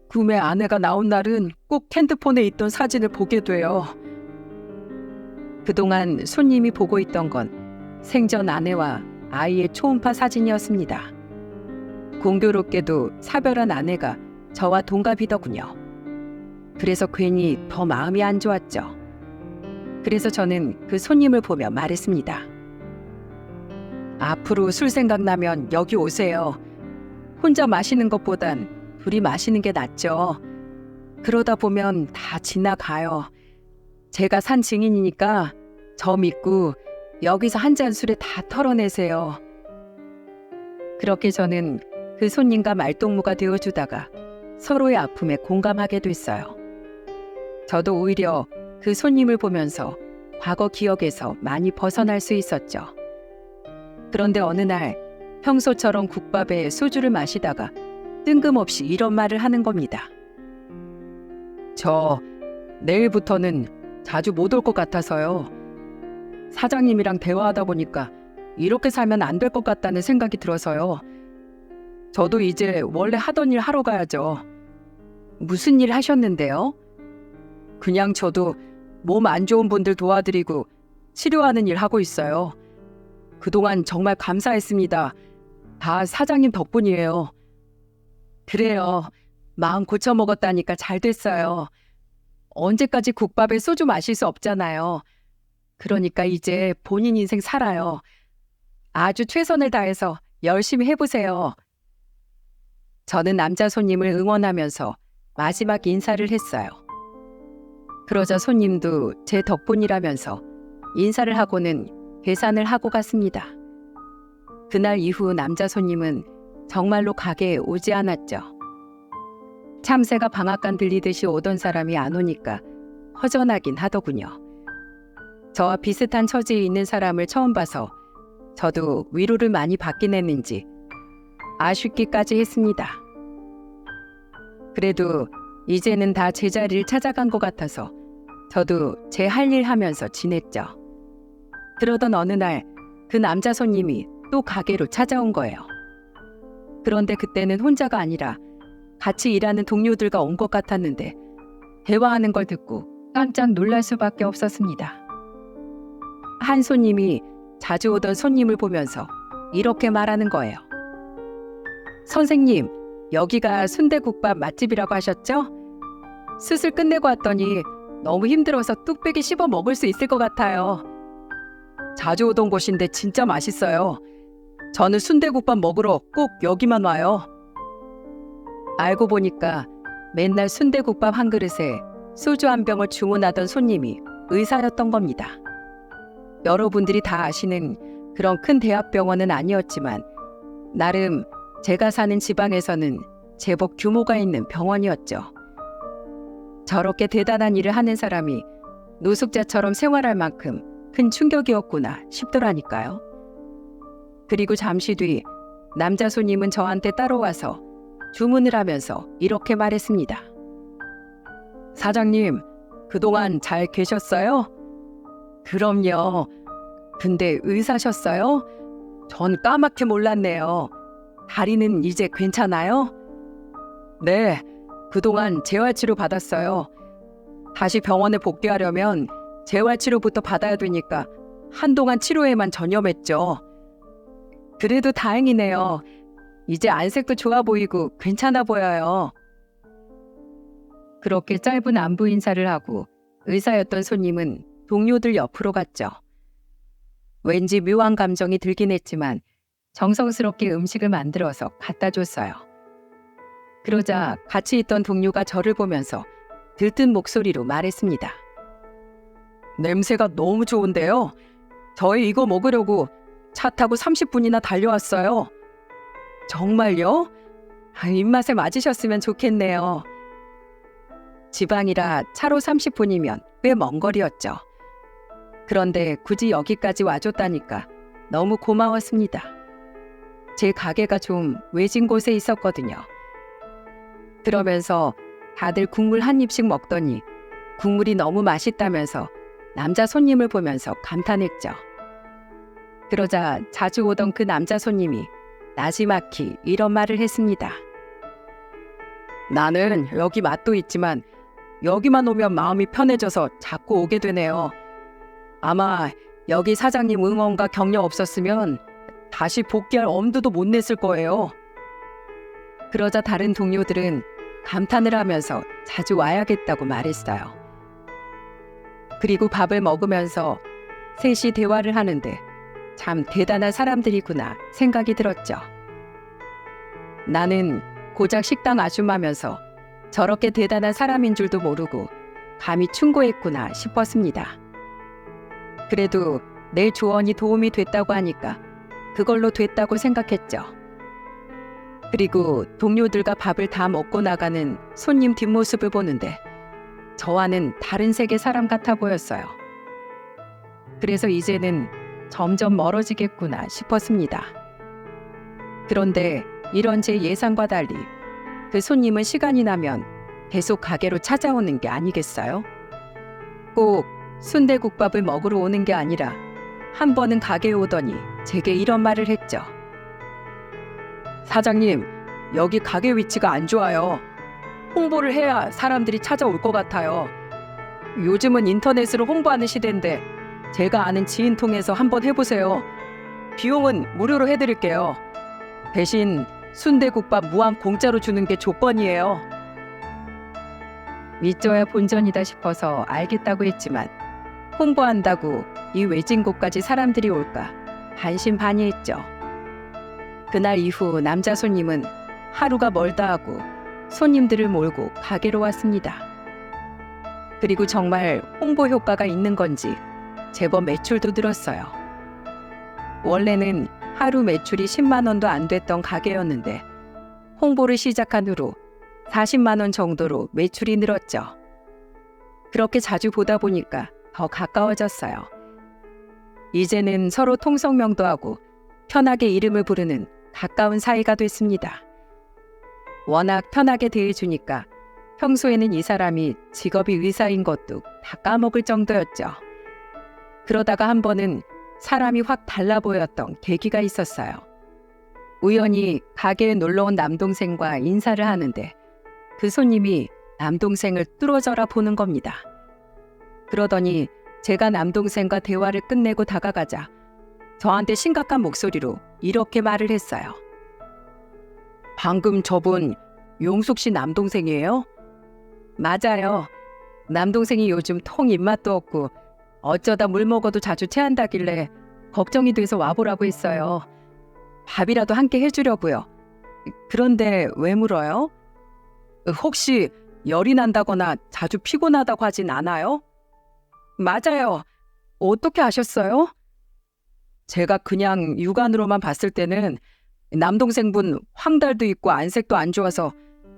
꿈에 아내가 나온 날은 꼭 핸드폰에 있던 사진을 보게 돼요. 그동안 손님이 보고 있던 건 생전 아내와 아이의 초음파 사진이었습니다. 공교롭게도 사별한 아내가 저와 동갑이더군요. 그래서 괜히 더 마음이 안 좋았죠. 그래서 저는 그 손님을 보며 말했습니다. 앞으로 술 생각나면 여기 오세요. 혼자 마시는 것보단 둘이 마시는 게 낫죠. 그러다 보면 다 지나가요. 제가 산 증인이니까 저 믿고 여기서 한 잔 술에 다 털어내세요. 그렇게 저는 그 손님과 말동무가 되어주다가 서로의 아픔에 공감하게 됐어요. 저도 오히려 그 손님을 보면서 과거 기억에서 많이 벗어날 수 있었죠. 그런데 어느 날 평소처럼 국밥에 소주를 마시다가 뜬금없이 이런 말을 하는 겁니다. 저 내일부터는 자주 못 올 것 같아서요. 사장님이랑 대화하다 보니까 이렇게 살면 안 될 것 같다는 생각이 들어서요. 저도 이제 원래 하던 일 하러 가야죠. 무슨 일 하셨는데요? 그냥 저도 몸 안 좋은 분들 도와드리고 치료하는 일 하고 있어요. 그동안 정말 감사했습니다. 다 사장님 덕분이에요. 그래요. 마음 고쳐 먹었다니까 잘 됐어요. 언제까지 국밥에 소주 마실 수 없잖아요. 그러니까 이제 본인 인생 살아요. 아주 최선을 다해서 열심히 해보세요. 저는 남자 손님을 응원하면서 마지막 인사를 했어요. 그러자 손님도 제 덕분이라면서 인사를 하고는 계산을 하고 갔습니다. 그날 이후 남자 손님은 정말로 가게에 오지 않았죠. 참새가 방앗간 들리듯이 오던 사람이 안 오니까 허전하긴 하더군요. 저와 비슷한 처지에 있는 사람을 처음 봐서 저도 위로를 많이 받긴 했는지 아쉽기까지 했습니다. 그래도 이제는 다 제자리를 찾아간 것 같아서 저도 제 할 일 하면서 지냈죠. 그러던 어느 날 그 남자 손님이 또 가게로 찾아온 거예요. 그런데 그때는 혼자가 아니라 같이 일하는 동료들과 온 것 같았는데 대화하는 걸 듣고 깜짝 놀랄 수밖에 없었습니다. 한 손님이 자주 오던 손님을 보면서 이렇게 말하는 거예요. 선생님, 여기가 순대국밥 맛집이라고 하셨죠? 수술 끝내고 왔더니 너무 힘들어서 뚝배기 씹어 먹을 수 있을 것 같아요. 자주 오던 곳인데 진짜 맛있어요. 저는 순대국밥 먹으러 꼭 여기만 와요. 알고 보니까 맨날 순대국밥 한 그릇에 소주 한 병을 주문하던 손님이 의사였던 겁니다. 여러분들이 다 아시는 그런 큰 대학병원은 아니었지만 나름 제가 사는 지방에서는 제법 규모가 있는 병원이었죠. 저렇게 대단한 일을 하는 사람이 노숙자처럼 생활할 만큼 큰 충격이었구나 싶더라니까요. 그리고 잠시 뒤 남자 손님은 저한테 따라와서 주문을 하면서 이렇게 말했습니다. 사장님, 그동안 잘 계셨어요? 그럼요. 근데 의사셨어요? 전 까맣게 몰랐네요. 다리는 이제 괜찮아요? 네, 그동안 재활치료 받았어요. 다시 병원에 복귀하려면 재활치료부터 받아야 되니까 한동안 치료에만 전념했죠. 그래도 다행이네요. 이제 안색도 좋아 보이고 괜찮아 보여요. 그렇게 짧은 안부 인사를 하고 의사였던 손님은 동료들 옆으로 갔죠. 왠지 묘한 감정이 들긴 했지만 정성스럽게 음식을 만들어서 갖다 줬어요. 그러자 같이 있던 동료가 저를 보면서 들뜬 목소리로 말했습니다. 냄새가 너무 좋은데요. 저희 이거 먹으려고 차 타고 30분이나 달려왔어요. 정말요? 입맛에 맞으셨으면 좋겠네요. 지방이라 차로 30분이면 꽤 먼 거리였죠. 그런데 굳이 여기까지 와줬다니까 너무 고마웠습니다. 제 가게가 좀 외진 곳에 있었거든요. 그러면서 다들 국물 한 입씩 먹더니 국물이 너무 맛있다면서 남자 손님을 보면서 감탄했죠. 그러자 자주 오던 그 남자 손님이 나지막히 이런 말을 했습니다. 나는 여기 맛도 있지만 여기만 오면 마음이 편해져서 자꾸 오게 되네요. 아마 여기 사장님 응원과 격려 없었으면 다시 복귀할 엄두도 못 냈을 거예요. 그러자 다른 동료들은 감탄을 하면서 자주 와야겠다고 말했어요. 그리고 밥을 먹으면서 셋이 대화를 하는데 참 대단한 사람들이구나 생각이 들었죠. 나는 고작 식당 아줌마면서 저렇게 대단한 사람인 줄도 모르고 감히 충고했구나 싶었습니다. 그래도 내 조언이 도움이 됐다고 하니까 그걸로 됐다고 생각했죠. 그리고 동료들과 밥을 다 먹고 나가는 손님 뒷모습을 보는데 저와는 다른 세계 사람 같아 보였어요. 그래서 이제는 점점 멀어지겠구나 싶었습니다. 그런데 이런 제 예상과 달리 그 손님은 시간이 나면 계속 가게로 찾아오는 게 아니겠어요? 꼭 순대국밥을 먹으러 오는 게 아니라 한 번은 가게에 오더니 제게 이런 말을 했죠. 사장님, 여기 가게 위치가 안 좋아요. 홍보를 해야 사람들이 찾아올 것 같아요. 요즘은 인터넷으로 홍보하는 시대인데 제가 아는 지인 통해서 한번 해보세요. 비용은 무료로 해드릴게요. 대신 순대국밥 무한 공짜로 주는 게 조건이에요. 믿져야 본전이다 싶어서 알겠다고 했지만 홍보한다고 이 외진 곳까지 사람들이 올까 반신반의했죠. 그날 이후 남자 손님은 하루가 멀다 하고 손님들을 몰고 가게로 왔습니다. 그리고 정말 홍보 효과가 있는 건지 제법 매출도 늘었어요. 원래는 하루 매출이 10만 원도 안 됐던 가게였는데 홍보를 시작한 후로 40만 원 정도로 매출이 늘었죠. 그렇게 자주 보다 보니까 더 가까워졌어요. 이제는 서로 통성명도 하고 편하게 이름을 부르는 가까운 사이가 됐습니다. 워낙 편하게 대해주니까 평소에는 이 사람이 직업이 의사인 것도 다 까먹을 정도였죠. 그러다가 한 번은 사람이 확 달라 보였던 계기가 있었어요. 우연히 가게에 놀러온 남동생과 인사를 하는데 그 손님이 남동생을 뚫어져라 보는 겁니다. 그러더니 제가 남동생과 대화를 끝내고 다가가자 저한테 심각한 목소리로 이렇게 말을 했어요. 방금 저분 용숙 씨 남동생이에요? 맞아요. 남동생이 요즘 통 입맛도 없고 어쩌다 물 먹어도 자주 체한다길래 걱정이 돼서 와보라고 했어요. 밥이라도 함께 해주려고요. 그런데 왜 물어요? 혹시 열이 난다거나 자주 피곤하다고 하진 않아요? 맞아요. 어떻게 아셨어요? 제가 그냥 육안으로만 봤을 때는 남동생분 황달도 있고 안색도 안 좋아서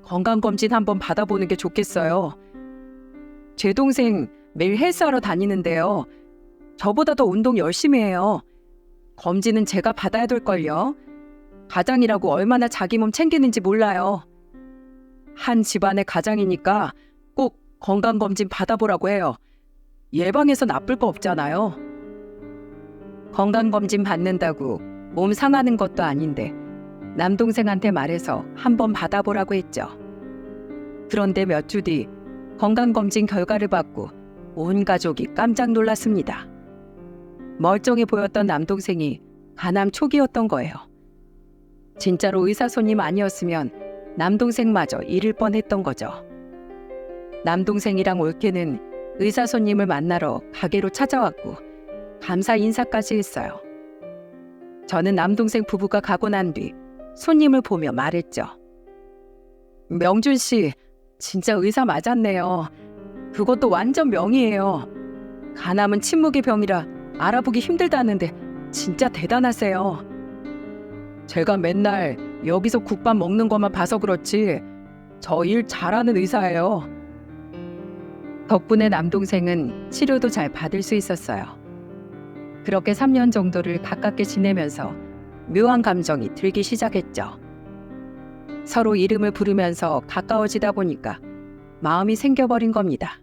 건강검진 한번 받아보는 게 좋겠어요. 제 동생 매일 헬스하러 다니는데요. 저보다 더 운동 열심히 해요. 검진은 제가 받아야 될걸요. 가장이라고 얼마나 자기 몸 챙기는지 몰라요. 한 집안의 가장이니까 꼭 건강검진 받아보라고 해요. 예방해서 나쁠 거 없잖아요. 건강검진 받는다고 몸 상하는 것도 아닌데 남동생한테 말해서 한번 받아보라고 했죠. 그런데 몇 주 뒤 건강검진 결과를 받고 온 가족이 깜짝 놀랐습니다. 멀쩡해 보였던 남동생이 간암 초기였던 거예요. 진짜로 의사 손님 아니었으면 남동생마저 잃을 뻔했던 거죠. 남동생이랑 올케는 의사 손님을 만나러 가게로 찾아왔고 감사 인사까지 했어요. 저는 남동생 부부가 가고 난 뒤 손님을 보며 말했죠. 명준 씨, 진짜 의사 맞았네요. 그것도 완전 명이에요. 간암은 침묵의 병이라 알아보기 힘들다는데 진짜 대단하세요. 제가 맨날 여기서 국밥 먹는 것만 봐서 그렇지 저 일 잘하는 의사예요. 덕분에 남동생은 치료도 잘 받을 수 있었어요. 그렇게 3년 정도를 가깝게 지내면서 묘한 감정이 들기 시작했죠. 서로 이름을 부르면서 가까워지다 보니까 마음이 생겨버린 겁니다.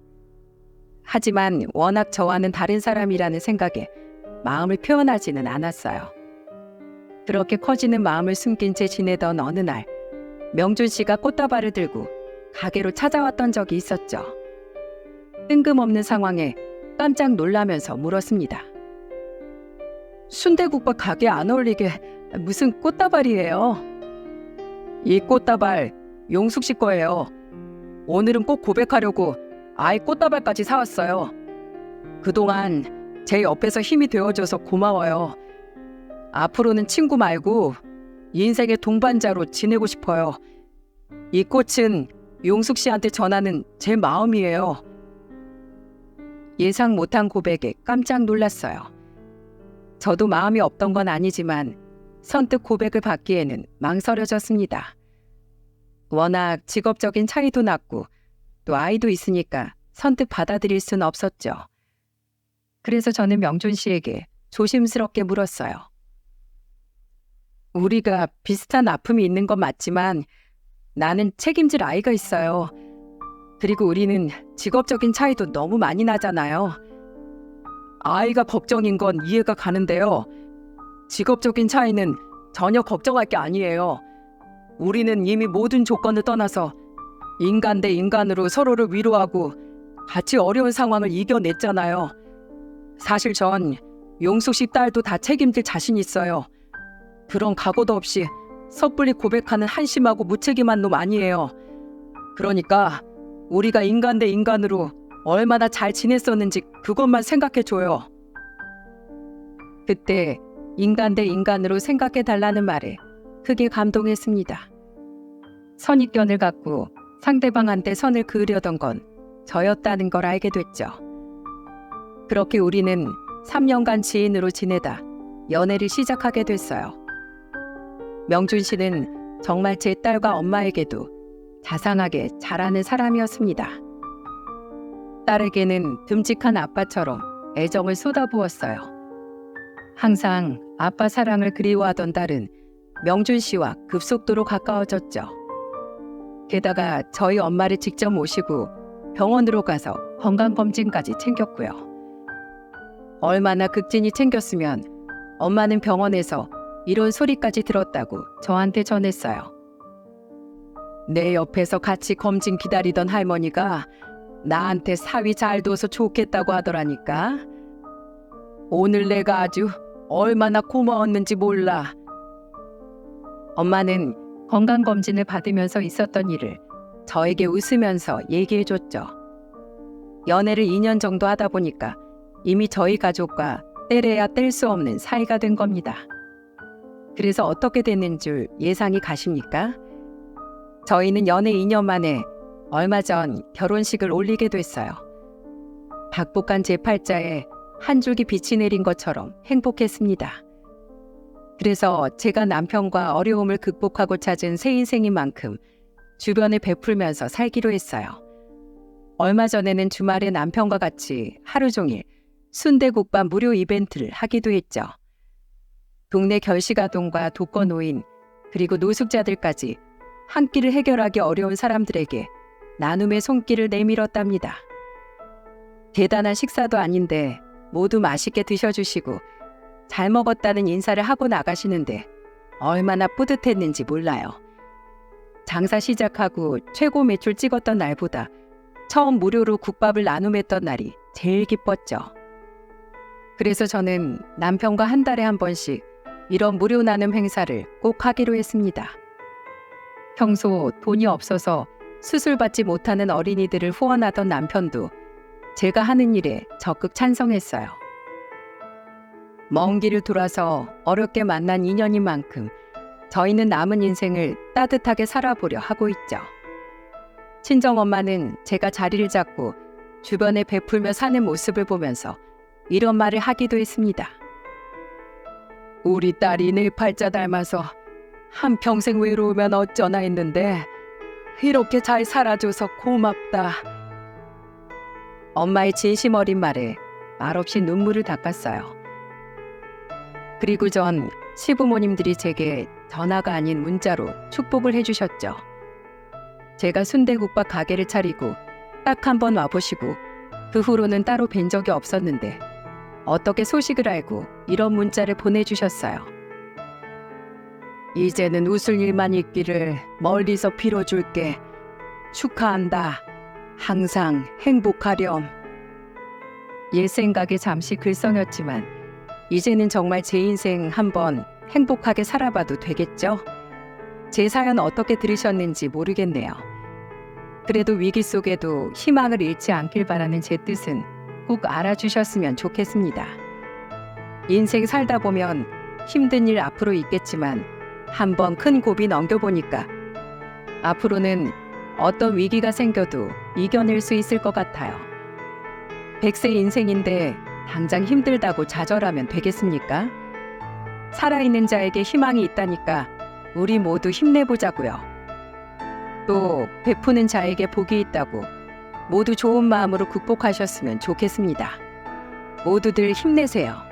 하지만 워낙 저와는 다른 사람이라는 생각에 마음을 표현하지는 않았어요. 그렇게 커지는 마음을 숨긴 채 지내던 어느 날 명준 씨가 꽃다발을 들고 가게로 찾아왔던 적이 있었죠. 뜬금없는 상황에 깜짝 놀라면서 물었습니다. 순대국밥 가게 안 어울리게 무슨 꽃다발이에요? 이 꽃다발 용숙 씨 거예요. 오늘은 꼭 고백하려고 아이 꽃다발까지 사왔어요. 그동안 제 옆에서 힘이 되어줘서 고마워요. 앞으로는 친구 말고 인생의 동반자로 지내고 싶어요. 이 꽃은 용숙 씨한테 전하는 제 마음이에요. 예상 못한 고백에 깜짝 놀랐어요. 저도 마음이 없던 건 아니지만 선뜻 고백을 받기에는 망설여졌습니다. 워낙 직업적인 차이도 났고 또 아이도 있으니까 선뜻 받아들일 수는 없었죠. 그래서 저는 명준 씨에게 조심스럽게 물었어요. 우리가 비슷한 아픔이 있는 건 맞지만 나는 책임질 아이가 있어요. 그리고 우리는 직업적인 차이도 너무 많이 나잖아요. 아이가 걱정인 건 이해가 가는데요. 직업적인 차이는 전혀 걱정할 게 아니에요. 우리는 이미 모든 조건을 떠나서 인간 대 인간으로 서로를 위로하고 같이 어려운 상황을 이겨냈잖아요. 사실 전 용숙 씨 딸도 다 책임질 자신 있어요. 그런 각오도 없이 섣불리 고백하는 한심하고 무책임한 놈 아니에요. 그러니까 우리가 인간 대 인간으로 얼마나 잘 지냈었는지 그것만 생각해줘요. 그때 인간 대 인간으로 생각해달라는 말에 크게 감동했습니다. 선입견을 갖고 상대방한테 선을 그으려던 건 저였다는 걸 알게 됐죠. 그렇게 우리는 3년간 지인으로 지내다 연애를 시작하게 됐어요. 명준 씨는 정말 제 딸과 엄마에게도 자상하게 잘하는 사람이었습니다. 딸에게는 듬직한 아빠처럼 애정을 쏟아부었어요. 항상 아빠 사랑을 그리워하던 딸은 명준 씨와 급속도로 가까워졌죠. 게다가 저희 엄마를 직접 모시고 병원으로 가서 건강검진까지 챙겼고요. 얼마나 극진히 챙겼으면 엄마는 병원에서 이런 소리까지 들었다고 저한테 전했어요. 내 옆에서 같이 검진 기다리던 할머니가 나한테 사위 잘 둬서 좋겠다고 하더라니까. 오늘 내가 아주 얼마나 고마웠는지 몰라. 엄마는 건강검진을 받으면서 있었던 일을 저에게 웃으면서 얘기해줬죠. 연애를 2년 정도 하다 보니까 이미 저희 가족과 떼래야 뗄 수 없는 사이가 된 겁니다. 그래서 어떻게 됐는 줄 예상이 가십니까? 저희는 연애 2년 만에 얼마 전 결혼식을 올리게 됐어요. 박복한 제 팔자에 한 줄기 빛이 내린 것처럼 행복했습니다. 그래서 제가 남편과 어려움을 극복하고 찾은 새 인생인 만큼 주변에 베풀면서 살기로 했어요. 얼마 전에는 주말에 남편과 같이 하루 종일 순대국밥 무료 이벤트를 하기도 했죠. 동네 결식아동과 독거노인 그리고 노숙자들까지 한 끼를 해결하기 어려운 사람들에게 나눔의 손길을 내밀었답니다. 대단한 식사도 아닌데 모두 맛있게 드셔주시고 잘 먹었다는 인사를 하고 나가시는데 얼마나 뿌듯했는지 몰라요. 장사 시작하고 최고 매출 찍었던 날보다 처음 무료로 국밥을 나눔했던 날이 제일 기뻤죠. 그래서 저는 남편과 한 달에 한 번씩 이런 무료 나눔 행사를 꼭 하기로 했습니다. 평소 돈이 없어서 수술받지 못하는 어린이들을 후원하던 남편도 제가 하는 일에 적극 찬성했어요. 먼 길을 돌아서 어렵게 만난 인연인 만큼 저희는 남은 인생을 따뜻하게 살아보려 하고 있죠. 친정엄마는 제가 자리를 잡고 주변에 베풀며 사는 모습을 보면서 이런 말을 하기도 했습니다. 우리 딸이 내 팔자 닮아서 한평생 외로우면 어쩌나 했는데 이렇게 잘 살아줘서 고맙다. 엄마의 진심 어린 말에 말없이 눈물을 닦았어요. 그리고 전 시부모님들이 제게 전화가 아닌 문자로 축복을 해주셨죠. 제가 순대국밥 가게를 차리고 딱 한 번 와보시고 그 후로는 따로 뵌 적이 없었는데 어떻게 소식을 알고 이런 문자를 보내주셨어요. 이제는 웃을 일만 있기를 멀리서 빌어줄게. 축하한다. 항상 행복하렴. 옛 생각에 잠시 글썽였지만 이제는 정말 제 인생 한번 행복하게 살아봐도 되겠죠? 제 사연 어떻게 들으셨는지 모르겠네요. 그래도 위기 속에도 희망을 잃지 않길 바라는 제 뜻은 꼭 알아주셨으면 좋겠습니다. 인생 살다 보면 힘든 일 앞으로 있겠지만 한번 큰 고비 넘겨보니까 앞으로는 어떤 위기가 생겨도 이겨낼 수 있을 것 같아요. 100세 인생인데 당장 힘들다고 좌절하면 되겠습니까? 살아있는 자에게 희망이 있다니까 우리 모두 힘내보자고요. 또 베푸는 자에게 복이 있다고 모두 좋은 마음으로 극복하셨으면 좋겠습니다. 모두들 힘내세요.